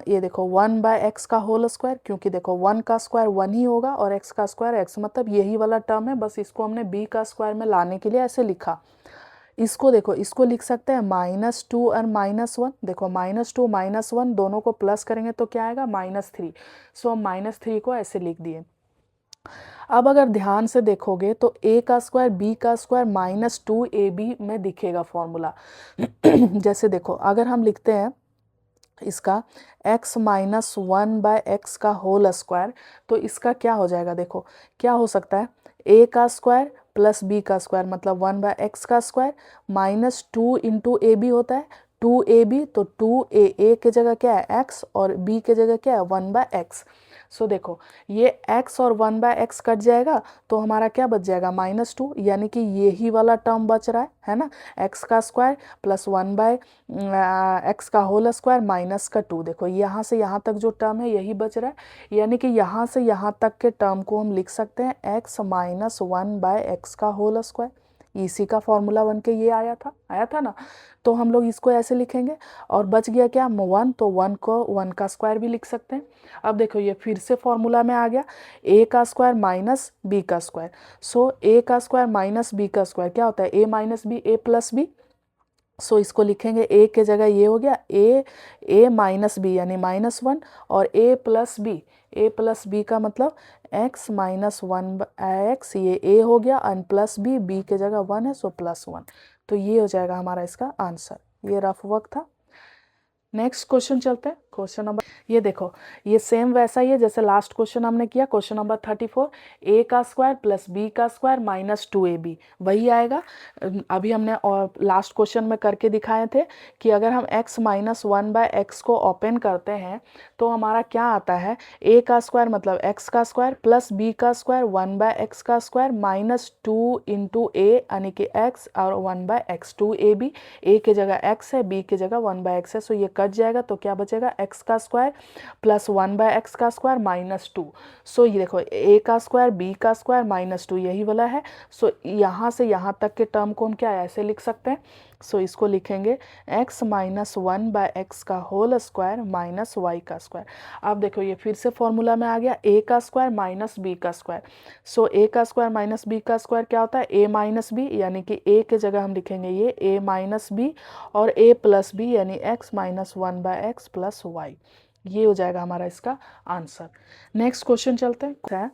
ये देखो 1/x का होल स्क्वायर, क्योंकि देखो 1 का स्क्वायर 1 ही होगा और x का स्क्वायर x, मतलब यही वाला टर्म है, बस इसको हमने b का स्क्वायर में लाने के लिए ऐसे लिखा। इसको देखो, इसको लिख सकते हैं -2 और -1। देखो -2 -1 दोनों को प्लस करेंगे तो क्या आएगा -3। सो हम -3 को ऐसे लिख दिए। अब अगर ध्यान से देखोगे तो a का स्क्वायर b का स्क्वायर -2ab में दिखेगा फॉर्मूला। जैसे देखो अगर हम लिखते हैं इसका x माइनस 1/x का होल स्क्वायर, तो इसका क्या हो जाएगा, देखो क्या हो सकता है, a का स्क्वायर प्लस b का स्क्वायर मतलब 1/x का square minus 2 into A B होता है 2ab, तो 2a के जगह क्या है x और b के जगह क्या है 1/x। सो देखो ये x और 1/x कट जाएगा तो हमारा क्या बच जाएगा -2, यानी कि यही वाला टर्म बच रहा है ना, x का स्क्वायर प्लस 1/x का होल स्क्वायर माइनस का 2। देखो यहाँ से यहाँ तक जो टर्म है यही बच रहा है, यानी कि यहाँ से यहाँ तक के टर्म को हम लिख सकते हैं x माइनस 1/x का होल स्क्वायर। इसी का फॉर्मूला बन के ये आया था ना, तो हम लोग इसको ऐसे लिखेंगे। और बच गया क्या 1, तो 1 को 1 का स्क्वायर भी लिख सकते हैं। अब देखो ये फिर से फॉर्मूला में आ गया a का स्क्वायर माइनस b का स्क्वायर। सो a का स्क्वायर माइनस b का स्क्वायर क्या होता है a minus B, a plus B. So इसको लिखेंगे a के जगह ये हो गया a माइनस बी यानी -1, और a प्लस बी का मतलब x माइनस 1/x, ये a हो गया, और प्लस b के जगह 1 है, सो +1। तो ये हो जाएगा हमारा इसका आंसर। ये रफ वर्क था। नेक्स्ट क्वेश्चन चलते हैं, क्वेश्चन नंबर, ये देखो ये सेम वैसा ही है जैसे लास्ट क्वेश्चन हमने किया। क्वेश्चन नंबर 34, a का स्क्वायर प्लस b का स्क्वायर माइनस 2ab वही आएगा। अभी हमने और लास्ट क्वेश्चन में करके दिखाए थे कि अगर हम x माइनस 1/x को ओपन करते हैं तो हमारा क्या आता है, a का स्क्वायर मतलब x का स्क्वायर प्लस b का स्क्वायर 1/x का स्क्वायर माइनस 2 इंटू a यानी कि x और 1/x 2ab, a के जगह x है b के जगह 1/x है, सो ये कट जाएगा तो क्या बचेगा x का स्क्वायर प्लस 1/x का स्क्वायर -2। सो ये देखो a का स्क्वायर b का स्क्वायर -2 यही वाला है। सो यहाँ से यहाँ तक के टर्म को हम क्या ऐसे लिख सकते हैं। सो इसको लिखेंगे x माइनस 1/x का होल स्क्वायर माइनस y का स्क्वायर। अब देखो ये फिर से फॉर्मूला में आ गया a का स्क्वायर माइनस b का स्क्वायर। सो a का स्क्वायर माइनस b का स्क्वायर क्या होता है a माइनस बी, यानी कि a के जगह हम लिखेंगे ये a माइनस बी और a प्लस बी यानी x minus 1/x plus y। ये हो जाएगा हमारा इसका आंसर। नेक्स्ट क्वेश्चन चलते हैं।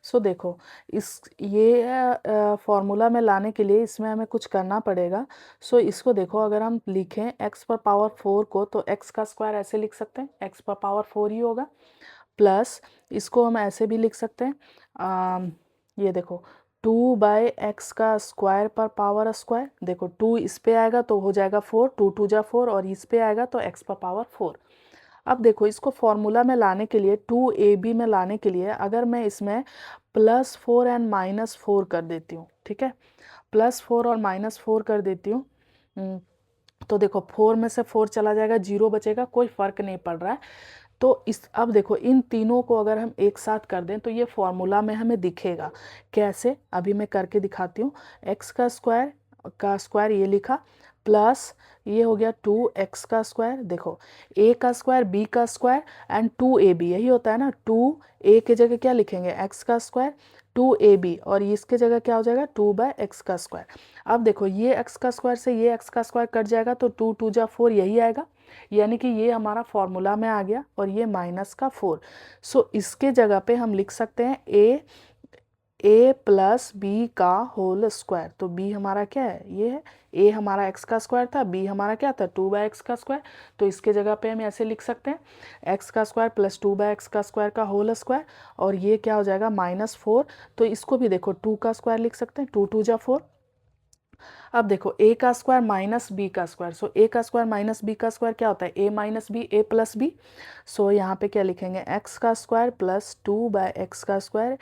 सो देखो इस ये फॉर्मूला में लाने के लिए इसमें हमें कुछ करना पड़ेगा। सो इसको देखो अगर हम लिखें x पर पावर 4 को तो x का स्क्वायर ऐसे लिख सकते हैं, x पर पावर 4 ही होगा, प्लस इसको हम ऐसे भी लिख सकते हैं ये देखो 2/x का स्क्वायर पर पावर स्क्वायर। देखो 2 इस पे आएगा तो हो जाएगा 4, 2 2 जा 4, और इस पे आएगा तो x पर पावर 4। अब देखो इसको फॉर्मूला में लाने के लिए 2ab में लाने के लिए अगर मैं इसमें +4 एंड -4 कर देती हूँ, ठीक है, +4 और -4 कर देती हूँ, तो देखो 4 में से 4 चला जाएगा, 0 बचेगा, कोई फ़र्क नहीं पड़ रहा है। तो इस अब देखो इन तीनों को अगर हम एक साथ कर दें तो ये फॉर्मूला में हमें दिखेगा कैसे, अभी मैं करके दिखाती हूँ। x का स्क्वायर का स्क्वायर ये लिखा, प्लस ये हो गया 2x का स्क्वायर। देखो a का स्क्वायर b का स्क्वायर एंड 2ab, यही होता है ना। 2a के जगह क्या लिखेंगे, x का स्क्वायर, 2ab और इसके जगह क्या हो जाएगा 2/x का स्क्वायर। अब देखो ये x का स्क्वायर से ये x का स्क्वायर कट जाएगा तो 2 2 जा 4 यही आएगा, यानी कि ये हमारा फॉर्मूला में आ गया और ये माइनस का 4। सो इसके जगह पे हम लिख सकते हैं a प्लस बी का होल स्क्वायर। तो b हमारा क्या है, ये है। a हमारा x का स्क्वायर था, b हमारा क्या था 2/x का स्क्वायर। तो इसके जगह पे हम ऐसे लिख सकते हैं x का स्क्वायर प्लस 2/x का स्क्वायर का होल स्क्वायर, और ये क्या हो जाएगा -4। तो इसको भी देखो 2 का स्क्वायर लिख सकते हैं, 2 2 जा 4। अब देखो a का स्क्वायर माइनस बी का स्क्वायर, सो a का स्क्वायर माइनस बी का स्क्वायर क्या होता है, a minus B a plus B. So यहाँ पे क्या लिखेंगे, x का स्क्वायर प्लस 2/x का square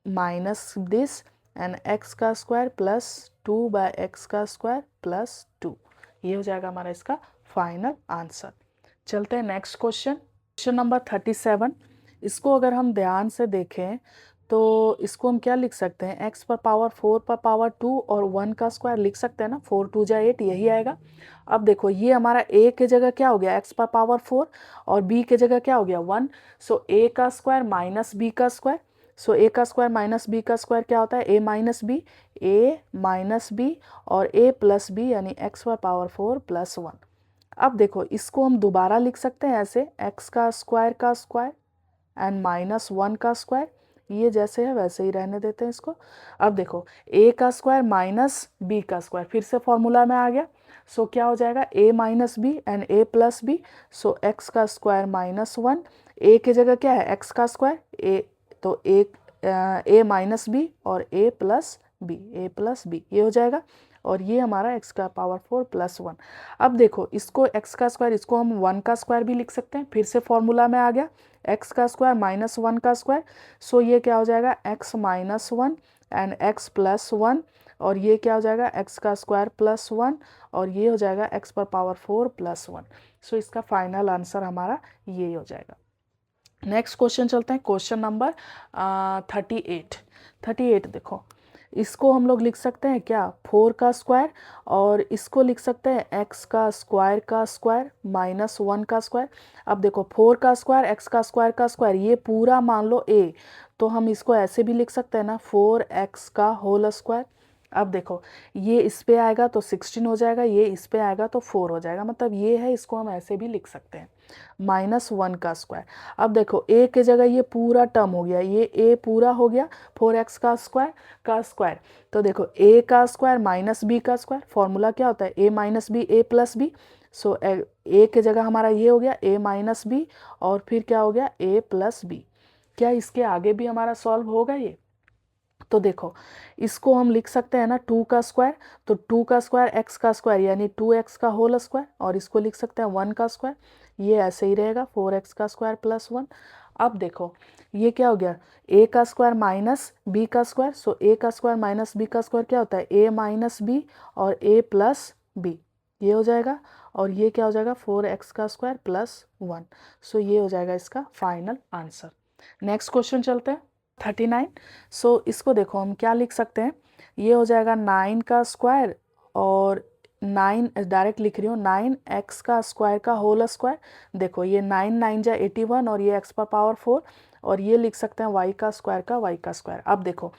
minus this and x का स्क्वायर प्लस 2/x का स्क्वायर प्लस 2। ये हो जाएगा हमारा इसका फाइनल आंसर। चलते हैं नेक्स्ट क्वेश्चन, क्वेश्चन नंबर 37। इसको अगर हम ध्यान से देखें तो इसको हम क्या लिख सकते हैं, x पर पावर 4 पर पावर 2 और 1 का स्क्वायर लिख सकते हैं ना, 4 2 जा 8 यही आएगा। अब देखो ये हमारा a के जगह क्या हो गया, x पर पावर 4 और b के जगह क्या हो गया 1। सो a का स्क्वायर माइनस b का स्क्वायर, सो a का स्क्वायर माइनस b का स्क्वायर क्या होता है, a माइनस b और a प्लस b यानी x पर पावर 4 प्लस 1। अब देखो इसको हम दोबारा लिख सकते हैं ऐसे, x का स्क्वायर एंड माइनस 1 का स्क्वायर, ये जैसे है वैसे ही रहने देते हैं इसको। अब देखो a का स्क्वायर माइनस b का स्क्वायर फिर से फॉर्मूला में आ गया। सो क्या हो जाएगा a minus B and a plus B. So x का स्क्वायर -1, a की जगह क्या है x का स्क्वायर, a तो a माइनस बी और a प्लस बी ये हो जाएगा, और ये हमारा x का पावर 4 प्लस 1। अब देखो इसको x का स्क्वायर, इसको हम 1 का स्क्वायर भी लिख सकते हैं, फिर से फॉर्मूला में आ गया x का स्क्वायर माइनस 1 का स्क्वायर। सो ये क्या हो जाएगा x minus 1 and x plus 1, और ये क्या हो जाएगा x का स्क्वायर प्लस 1 और ये हो जाएगा x पर पावर 4 प्लस 1। सो इसका फाइनल आंसर हमारा ये हो जाएगा। नेक्स्ट क्वेश्चन चलते हैं, क्वेश्चन नंबर 38। देखो इसको हम लोग लिख सकते हैं क्या, 4 का स्क्वायर और इसको लिख सकते हैं x का स्क्वायर माइनस 1 का स्क्वायर। अब देखो 4 का स्क्वायर x का स्क्वायर ये पूरा मान लो a, तो हम इसको ऐसे भी लिख सकते हैं ना 4x का होल स्क्वायर। अब देखो ये इस पे आएगा तो 16 हो जाएगा, ये इस पे आएगा तो 4 हो जाएगा, मतलब ये है, इसको हम ऐसे भी लिख सकते हैं -1 का स्क्वायर। अब देखो a के जगह ये पूरा टर्म हो गया, ये a पूरा हो गया 4x का स्क्वायर। तो देखो a का स्क्वायर माइनस b का स्क्वायर, फॉर्मूला क्या होता है a minus B a plus B. So a के जगह हमारा ये हो गया a माइनस बी और फिर क्या हो गया a प्लस बी। क्या इसके आगे भी हमारा सॉल्व होगा ये, तो देखो इसको हम लिख सकते हैं ना 2 का स्क्वायर, तो 2 का स्क्वायर x का स्क्वायर यानी 2x का होल स्क्वायर, और इसको लिख सकते हैं 1 का स्क्वायर, ये ऐसे ही रहेगा 4x का स्क्वायर प्लस 1। अब देखो ये क्या हो गया a का स्क्वायर माइनस b का स्क्वायर, सो a का स्क्वायर माइनस b का स्क्वायर क्या होता है a माइनस बी और a प्लस बी, ये हो जाएगा, और ये क्या हो जाएगा 4x का स्क्वायर प्लस 1। सो ये हो जाएगा इसका फाइनल आंसर। नेक्स्ट क्वेश्चन चलते हैं 39। सो इसको देखो हम क्या लिख सकते हैं, ये हो जाएगा 9 का स्क्वायर और 9 डायरेक्ट लिख रही हूँ 9x का स्क्वायर का होल स्क्वायर। देखो ये 9 9 जा 81 और ये x पर पावर 4, और ये लिख सकते हैं y का स्क्वायर। अब देखो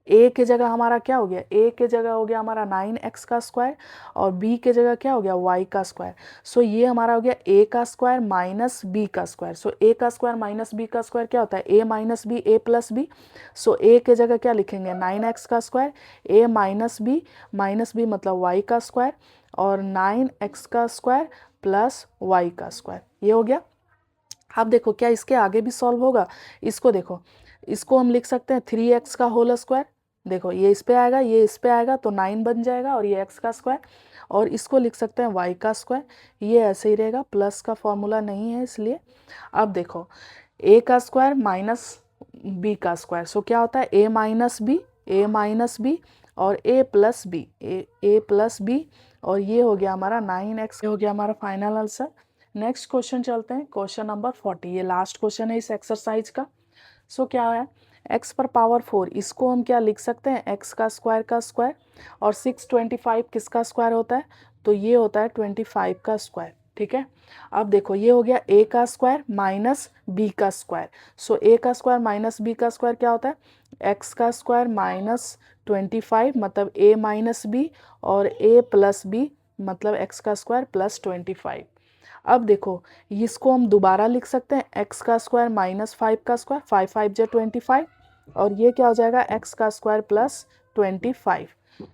a के जगह हमारा क्या हो गया, a के जगह हो गया हमारा 9x का स्क्वायर और b के जगह क्या हो गया y का स्क्वायर। सो ये हमारा हो गया a का स्क्वायर माइनस b का स्क्वायर। सो a का स्क्वायर माइनस b का स्क्वायर क्या होता है a minus B a plus B. So a के जगह क्या लिखेंगे 9x का स्क्वायर, a माइनस बी मतलब y का स्क्वायर और 9x का स्क्वायर प्लस y का स्क्वायर, ये हो गया। अब देखो क्या इसके आगे भी सॉल्व होगा, इसको देखो इसको हम लिख सकते हैं 3x का होल स्क्वायर। देखो ये इस पे आएगा ये इस पे आएगा तो 9 बन जाएगा और ये x का स्क्वायर, और इसको लिख सकते हैं y का स्क्वायर, ये ऐसे ही रहेगा, प्लस का फॉर्मूला नहीं है इसलिए। अब देखो a का स्क्वायर माइनस b का स्क्वायर, सो क्या होता है a माइनस बी और a प्लस बी और ये हो गया हमारा 9x, ये हो गया हमारा फाइनल आंसर। नेक्स्ट क्वेश्चन चलते हैं, क्वेश्चन नंबर 40, ये लास्ट क्वेश्चन है इस एक्सरसाइज का। सो क्या है एक्स पर पावर 4, इसको हम क्या लिख सकते हैं, एक्स का स्क्वायर, और 625 किसका स्क्वायर होता है, तो ये होता है 25 का स्क्वायर। ठीक है, अब देखो ये हो गया ए का स्क्वायर माइनस बी का स्क्वायर। सो ए का स्क्वायर माइनस बी का स्क्वायर क्या होता है, एक्स का स्क्वायर माइनस 25, मतलब ए माइनस बी, और ए प्लस बी मतलब एक्स का स्क्वायर प्लस 25। अब देखो इसको हम दोबारा लिख सकते हैं, एक्स का स्क्वायर माइनस 5 का स्क्वायर, 5 5 जो 25, और ये क्या हो जाएगा, एक्स का स्क्वायर प्लस 25।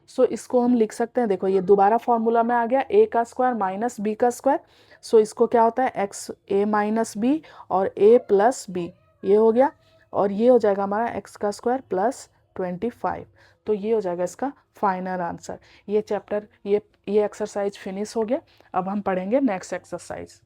सो इसको हम लिख सकते हैं, देखो ये दोबारा फॉर्मूला में आ गया, ए का स्क्वायर माइनस बी का स्क्वायर। सो इसको क्या होता है, एक्स ए माइनस बी और ए प्लस बी, ये हो गया, और ये हो जाएगा हमारा एक्स का स्क्वायर प्लस 25। तो ये हो जाएगा इसका फाइनल आंसर। ये चैप्टर ये एक्सरसाइज फिनिश हो गया। अब हम पढ़ेंगे नेक्स्ट एक्सरसाइज।